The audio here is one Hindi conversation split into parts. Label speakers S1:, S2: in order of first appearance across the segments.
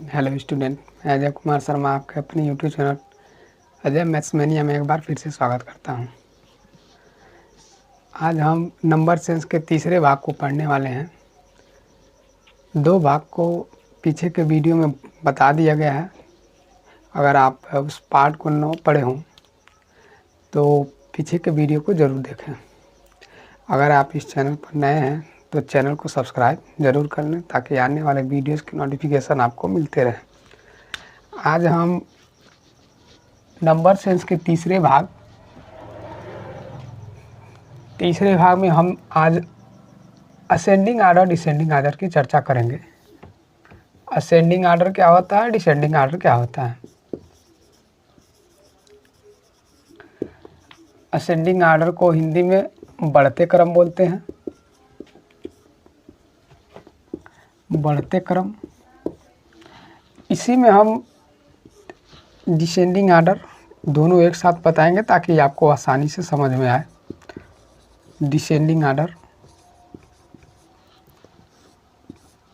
S1: हेलो स्टूडेंट, मैं अजय कुमार शर्मा आपके अपने YouTube channel Ajay maths mania में एक बार फिर से स्वागत करता हूं। आज हम नंबर सेंस के तीसरे भाग को पढ़ने वाले हैं। दो भाग को पीछे के वीडियो में बता दिया गया है। अगर आप उस पार्ट को न पढ़े हों तो पीछे के वीडियो को ज़रूर देखें। अगर आप इस चैनल पर नए हैं तो चैनल को सब्सक्राइब ज़रूर कर लें ताकि आने वाले वीडियोज़ की नोटिफिकेशन आपको मिलते रहे। आज हम नंबर सेंस के तीसरे भाग में हम आज असेंडिंग आर्डर डिसेंडिंग आर्डर की चर्चा करेंगे। असेंडिंग आर्डर क्या होता है, डिसेंडिंग आर्डर क्या होता है। असेंडिंग आर्डर को हिंदी में बढ़ते क्रम बोलते हैं। बढ़ते क्रम, इसी में हम डिसेंडिंग आर्डर दोनों एक साथ बताएंगे ताकि आपको आसानी से समझ में आए। डिसेंडिंग आर्डर,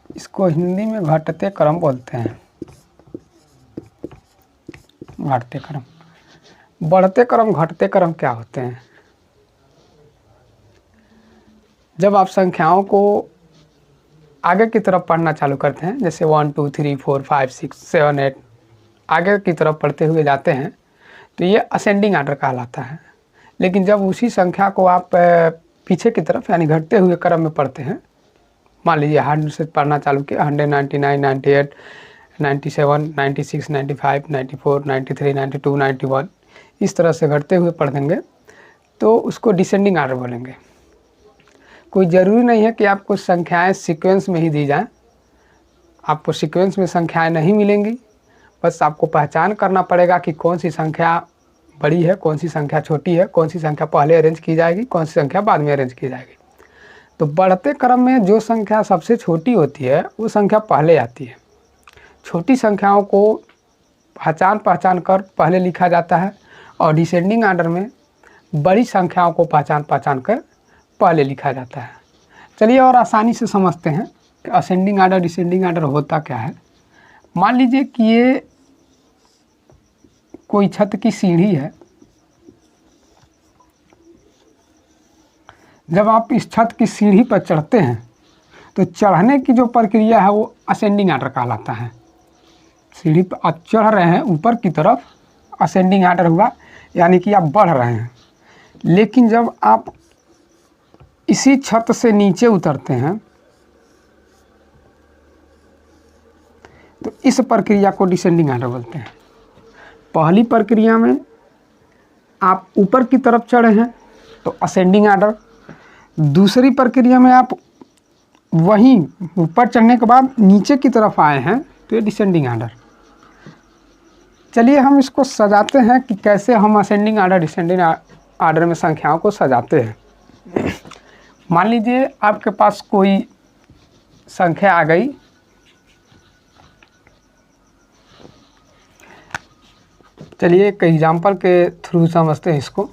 S1: इसको हिंदी में घटते क्रम बोलते हैं। घटते क्रम, बढ़ते क्रम, घटते क्रम क्या होते हैं। जब आप संख्याओं को आगे की तरफ पढ़ना चालू करते हैं, जैसे 1 2 3 4 5 6 7 8 आगे की तरफ पढ़ते हुए जाते हैं तो ये असेंडिंग आर्डर कहलाता है। लेकिन जब उसी संख्या को आप पीछे की तरफ यानी घटते हुए क्रम में पढ़ते हैं, मान लीजिए 100 से पढ़ना चालू किया, 199 98 97 96 95 94 93 92 91 इस तरह से घटते हुए पढ़ देंगे तो उसको डिसेंडिंग आर्डर बोलेंगे। कोई ज़रूरी नहीं है कि आपको संख्याएं सीक्वेंस में ही दी जाएं। आपको सीक्वेंस में संख्याएं नहीं मिलेंगी, बस आपको पहचान करना पड़ेगा कि कौन सी संख्या बड़ी है, कौन सी संख्या छोटी है, कौन सी संख्या पहले अरेंज की जाएगी, कौन सी संख्या बाद में अरेंज की जाएगी। तो बढ़ते क्रम में जो संख्या सबसे छोटी होती है वो संख्या पहले आती है। छोटी संख्याओं को पहचान कर पहले लिखा जाता है और डिसेंडिंग आर्डर में बड़ी संख्याओं को पहचान कर पहले लिखा जाता है। चलिए और आसानी से समझते हैं कि असेंडिंग आर्डर डिसेंडिंग आर्डर होता क्या है। मान लीजिए कि ये कोई छत की सीढ़ी है। जब आप इस छत की सीढ़ी पर चढ़ते हैं तो चढ़ने की जो प्रक्रिया है वो असेंडिंग आर्डर कहलाता है। सीढ़ी पर आप चढ़ रहे हैं ऊपर की तरफ, असेंडिंग आर्डर हुआ, यानी कि आप बढ़ रहे हैं। लेकिन जब आप इसी छत से नीचे उतरते हैं तो इस प्रक्रिया को डिसेंडिंग आर्डर बोलते हैं। पहली प्रक्रिया में आप ऊपर की तरफ चढ़े हैं तो असेंडिंग आर्डर, दूसरी प्रक्रिया में आप वहीं ऊपर चढ़ने के बाद नीचे की तरफ आए हैं तो ये डिसेंडिंग आर्डर। चलिए हम इसको सजाते हैं कि कैसे हम असेंडिंग आर्डर डिसेंडिंग आर्डर में संख्याओं को सजाते हैं। मान लीजिए आपके पास कोई संख्या आ गई, चलिए एक एग्जाम्पल के थ्रू समझते हैं इसको।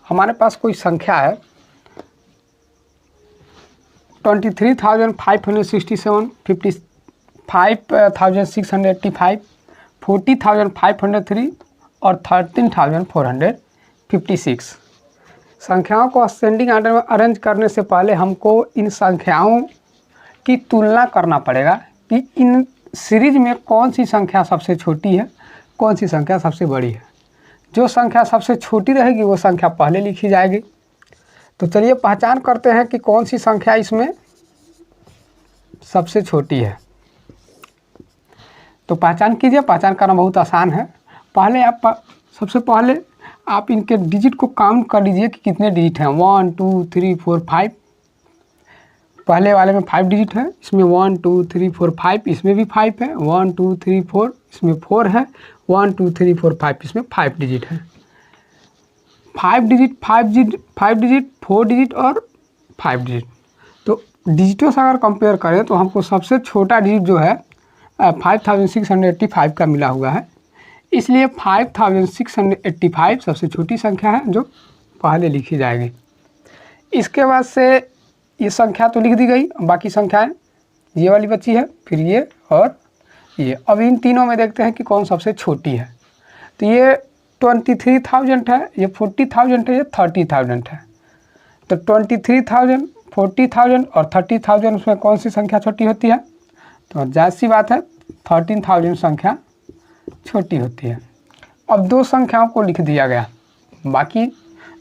S1: हमारे पास कोई संख्या है 23,567, 55,685, 40,503 और 13,456। संख्याओं को असेंडिंग आर्डर में अरेंज करने से पहले हमको इन संख्याओं की तुलना करना पड़ेगा कि इन सीरीज में कौन सी संख्या सबसे छोटी है, कौन सी संख्या सबसे बड़ी है। जो संख्या सबसे छोटी रहेगी वो संख्या पहले लिखी जाएगी। तो चलिए पहचान करते हैं कि कौन सी संख्या इसमें सबसे छोटी है। तो पहचान कीजिए, पहचान करना बहुत आसान है। सबसे पहले आप इनके डिजिट को काउंट कर लीजिए कि कितने डिजिट हैं। 1 2 3 4 5, पहले वाले में 5 डिजिट है, इसमें 1 2 3 4 5, इसमें भी 5 है। 1 2 3 4, इसमें 4 है। 1 2 3 4 5, इसमें 5 डिजिट है। 5 डिजिट 4 डिजिट और 5 डिजिट। तो डिजिटों से अगर कंपेयर करें तो हमको सबसे छोटा डिजिट जो है 5685 का मिला हुआ है, इसलिए 5685 सबसे छोटी संख्या है जो पहले लिखी जाएगी। इसके बाद से ये संख्या तो लिख दी गई, बाकी संख्याएं ये वाली बची है, फिर ये और ये। अब इन तीनों में देखते हैं कि कौन सबसे छोटी है। तो ये 23,000 है, ये 40,000 है, ये 30,000 है। तो 23,000, 40,000 और 30,000 उसमें कौन सी संख्या छोटी होती है? तो जाहिर सी बात है 13,000 संख्या छोटी होती है। अब दो संख्याओं को लिख दिया गया, बाकी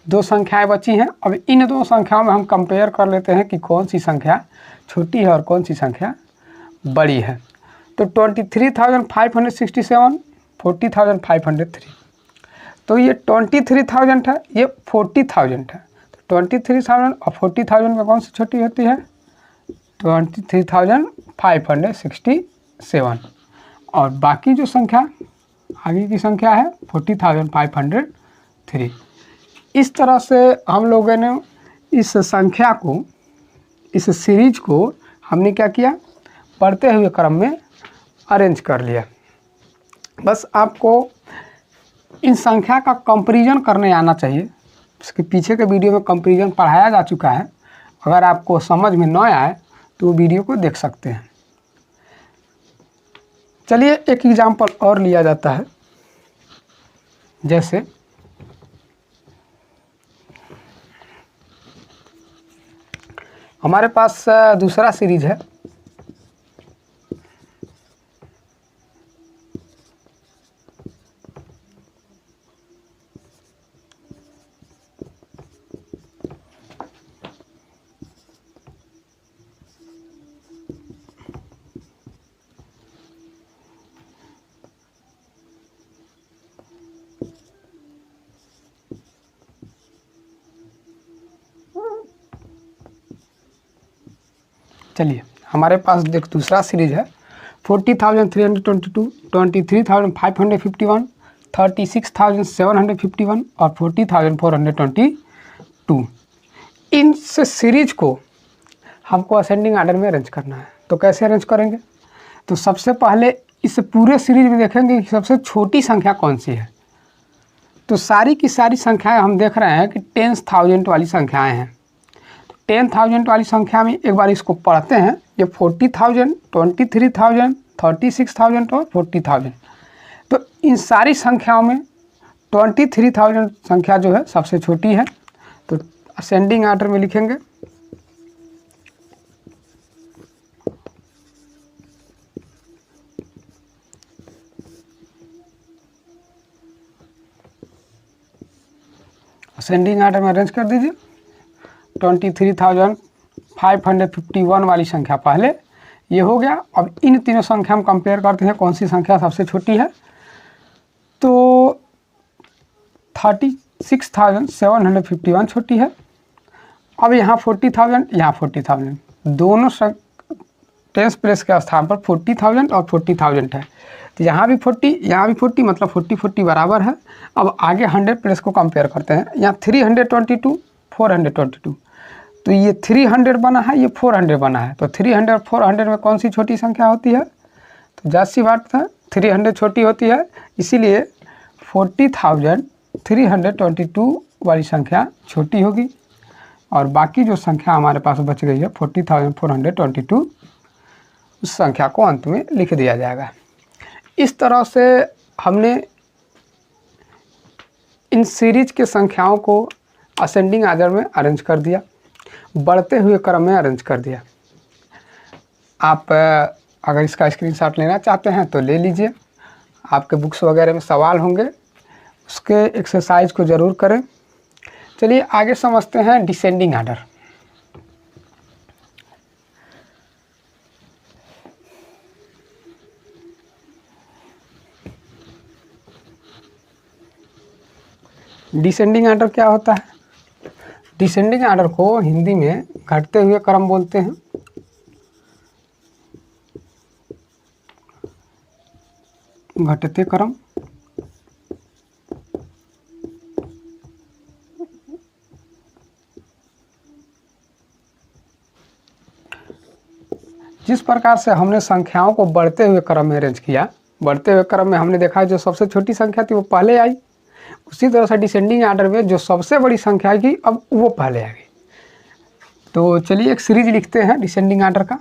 S1: दो संख्याएं बची हैं। अब इन दो संख्याओं में हम कंपेयर कर लेते हैं कि कौन सी संख्या छोटी है और कौन सी संख्या बड़ी है। तो 23,567, 40,503। तो ये 23,000 है, ये 40,000 है। तो 23,000 और 40,000 में कौन सी छोटी होती है? 23,567। और बाकी जो संख्या आगे की संख्या है 40,503। इस तरह से हम लोगों ने इस संख्या को, इस सीरीज को हमने क्या किया, बढ़ते हुए क्रम में अरेंज कर लिया। बस आपको इन संख्या का कंपैरिजन करने आना चाहिए। इसके पीछे के वीडियो में कंपैरिजन पढ़ाया जा चुका है, अगर आपको समझ में न आए तो वीडियो को देख सकते हैं। चलिए एक एग्जांपल और लिया जाता है। जैसे हमारे पास दूसरा सीरीज है, चलिए हमारे पास देख दूसरा सीरीज है 40,322, 23,551, 36,751 और 40,422। इन सीरीज को हमको असेंडिंग आर्डर में अरेंज करना है। तो कैसे अरेंज करेंगे? तो सबसे पहले इस पूरे सीरीज में देखेंगे कि सबसे छोटी संख्या कौन सी है। तो सारी की सारी संख्याएं हम देख रहे हैं कि 10,000 वाली संख्याएं हैं। 10,000 वाली संख्या में एक बार इसको पढ़ते हैं। ये 40,000, 23,000, 36,000 और 40,000। तो इन सारी संख्याओं में 23,000 संख्या जो है सबसे छोटी है। तो असेंडिंग आर्डर में लिखेंगे। असेंडिंग आर्डर में अरेंज कर दीजिए। 23,551 वाली संख्या पहले, ये हो गया। अब इन तीनों संख्या हम कंपेयर करते हैं कौन सी संख्या सबसे छोटी है। तो 36,751 छोटी है। अब यहाँ 40,000, यहाँ 40,000, दोनों टेंस प्लेस के स्थान पर 40,000 और 40,000 है। तो यहाँ भी 40, यहाँ भी 40, मतलब 40-40 बराबर है। अब आगे 100 प्लेस को कंपेयर करते हैं। यहाँ 322, 422। तो ये 300 बना है, ये 400 बना है। तो 300 400 में कौन सी छोटी संख्या होती है? तो जाहिर सी बात है 300 छोटी होती है, इसीलिए 40,322 वाली संख्या छोटी होगी। और बाकी जो संख्या हमारे पास बच गई है 40,422, उस संख्या को अंत में लिख दिया जाएगा। इस तरह से हमने इन सीरीज के संख्याओं को असेंडिंग आर्डर में अरेंज कर दिया, बढ़ते हुए क्रम में अरेंज कर दिया। आप अगर इसका स्क्रीनशॉट लेना चाहते हैं तो ले लीजिए। आपके बुक्स वगैरह में सवाल होंगे, उसके एक्सरसाइज को ज़रूर करें। चलिए आगे समझते हैं डिसेंडिंग आर्डर। डिसेंडिंग आर्डर क्या होता है? डिसेंडिंग आर्डर को हिंदी में घटते हुए क्रम बोलते हैं। घटते क्रम। जिस प्रकार से हमने संख्याओं को बढ़ते हुए क्रम में अरेंज किया, बढ़ते हुए क्रम में हमने देखा जो सबसे छोटी संख्या थी वो पहले आई, उसी तरह से डिसेंडिंग आर्डर में जो सबसे बड़ी संख्या थी अब वो पहले आ गई। तो चलिए एक सीरीज लिखते हैं डिसेंडिंग आर्डर का।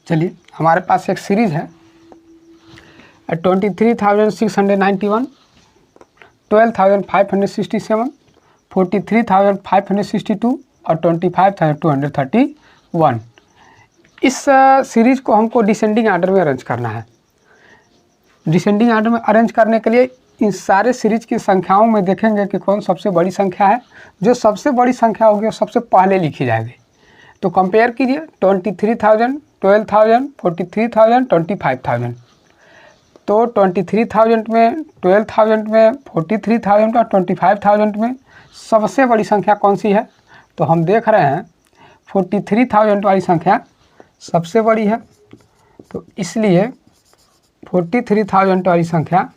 S1: चलिए हमारे पास एक सीरीज है 23,691, 12,567, 43,562 और 25,231। इस सीरीज को हमको डिसेंडिंग आर्डर में अरेंज करना है। डिसेंडिंग आर्डर में अरेंज करने के लिए इन सारे सीरीज की संख्याओं में देखेंगे कि कौन सबसे बड़ी संख्या है। जो सबसे बड़ी संख्या होगी वो सबसे पहले लिखी जाएगी। तो कंपेयर कीजिए 23,000, 12,000, 43,000, 25,000। तो 23,000 में, 12,000 में, 43,000 और 25,000 में सबसे बड़ी संख्या कौन सी है? तो हम देख रहे हैं 43,000 वाली संख्या सबसे बड़ी है, तो इसलिए 43,000 वाली संख्या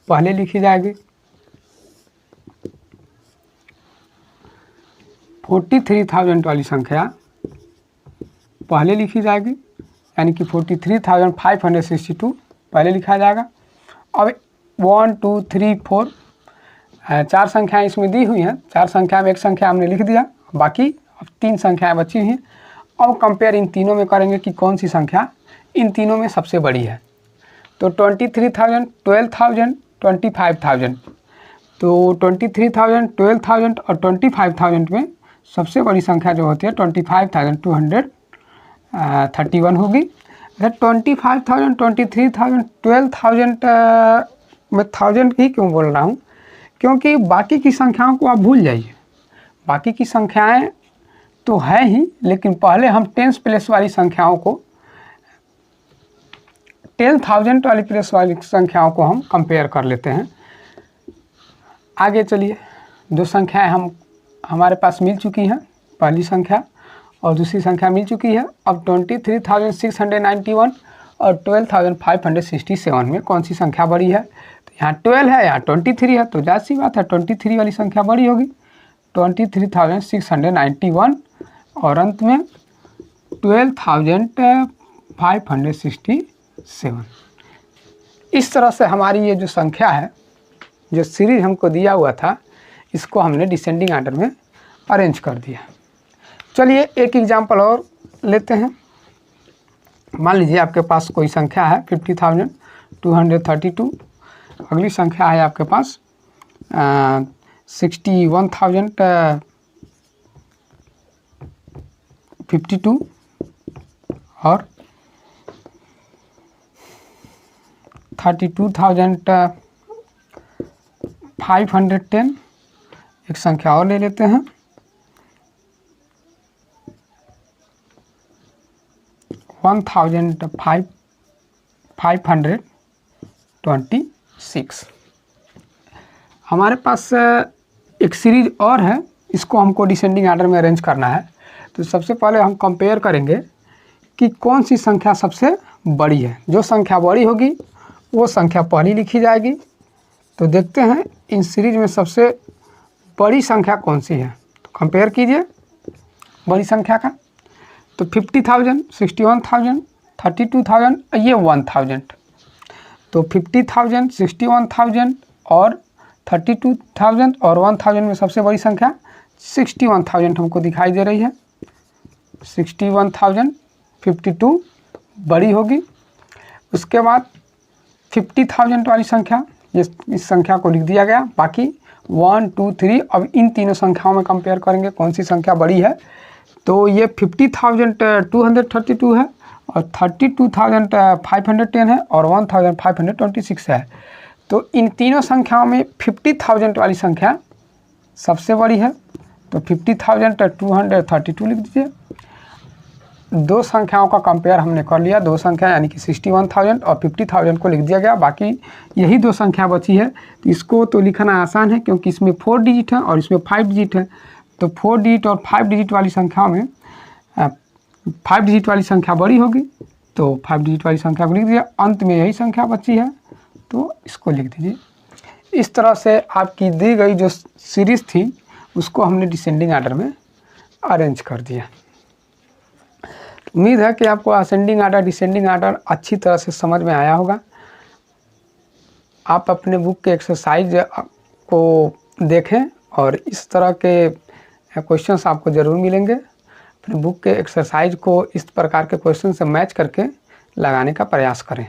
S1: पहले लिखी जाएगी। 43,000 वाली संख्या पहले लिखी जाएगी, यानी कि 43,562 पहले लिखा जाएगा। अब 1 2 3 4 चार संख्याएं इसमें दी हुई हैं। चार संख्या में एक संख्या हमने लिख दिया, बाकी अब 3 संख्याएं बची हुई हैं। अब कंपेयर इन तीनों में करेंगे कि कौन सी संख्या इन तीनों में सबसे बड़ी है। तो 23,000, 12,000, 25,000। तो 23,000, 12,000 और 25,000 में सबसे बड़ी संख्या जो होती है 25,231 होगी। 25,000, 23,000, 12,000 मैं 1000 ही क्यों बोल रहा हूँ, क्योंकि बाकी की संख्याओं को आप भूल जाइए। बाकी की संख्याएं तो है ही, लेकिन पहले हम 10 प्लेस वाली संख्याओं को 10,000 वाली प्लेस वाली संख्याओं को हम कंपेयर कर लेते हैं। आगे चलिए, दो संख्याएं हमारे पास मिल चुकी हैं, पहली संख्या और दूसरी संख्या मिल चुकी है। अब 23,691 और 12,567 में कौन सी संख्या बड़ी है? तो यहाँ 12 है, यहाँ 23 है, तो जाहिर सी बात है 23 वाली संख्या बड़ी होगी। 23,691 और अंत में 12,567। इस तरह से हमारी ये जो संख्या है, जो सीरीज हमको दिया हुआ था, इसको हमने डिसेंडिंग आर्डर में अरेंज कर दिया। चलिए एक एग्जाम्पल और लेते हैं। मान लीजिए आपके पास कोई संख्या है 50,232, अगली संख्या है आपके पास 61,052 और 32,510। एक संख्या और ले लेते हैं 1,526। हमारे पास एक सीरीज और है, इसको हमको डिसेंडिंग आर्डर में अरेंज करना है। तो सबसे पहले हम कंपेयर करेंगे कि कौन सी संख्या सबसे बड़ी है। जो संख्या बड़ी होगी वो संख्या पहली लिखी जाएगी। तो देखते हैं इन सीरीज में सबसे बड़ी संख्या कौन सी है। तो कंपेयर कीजिए बड़ी संख्या का। तो 50,000, 61,000, 32,000, ये 1,000। तो 50,000, 61,000 और 32,000 और 1,000 में सबसे बड़ी संख्या 61,000 हमको दिखाई दे रही है। 61,052 बड़ी होगी। उसके बाद 50,000 वाली संख्या, इस संख्या को लिख दिया गया। बाकी 1 2 3, अब इन तीनों संख्याओं में कंपेयर करेंगे कौन सी संख्या बड़ी है। तो ये 50,232 है और 32,510 है और 1,526 है। तो इन तीनों संख्याओं में 50,000 वाली संख्या सबसे बड़ी है। तो 50,232 लिख दीजिए। दो संख्याओं का कंपेयर हमने कर लिया, दो संख्या यानी कि 61,000 और 50,000 को लिख दिया गया, बाकी यही दो संख्या बची है। तो इसको तो लिखना आसान है क्योंकि इसमें 4 डिजिट है और इसमें 5 डिजिट है। तो 4 डिजिट और 5 डिजिट वाली संख्या में 5 डिजिट वाली संख्या बड़ी होगी, तो 5 डिजिट वाली संख्या को लिख दिया। अंत में यही संख्या बची है तो इसको लिख दीजिए। इस तरह से आपकी दी गई जो सीरीज़ थी उसको हमने डिसेंडिंग आर्डर में अरेंज कर दिया। उम्मीद है कि आपको असेंडिंग आर्डर डिसेंडिंग आर्डर अच्छी तरह से समझ में आया होगा। आप अपने बुक के एक्सरसाइज को देखें और इस तरह के क्वेश्चंस आपको ज़रूर मिलेंगे। अपने बुक के एक्सरसाइज को इस प्रकार के क्वेश्चन से मैच करके लगाने का प्रयास करें।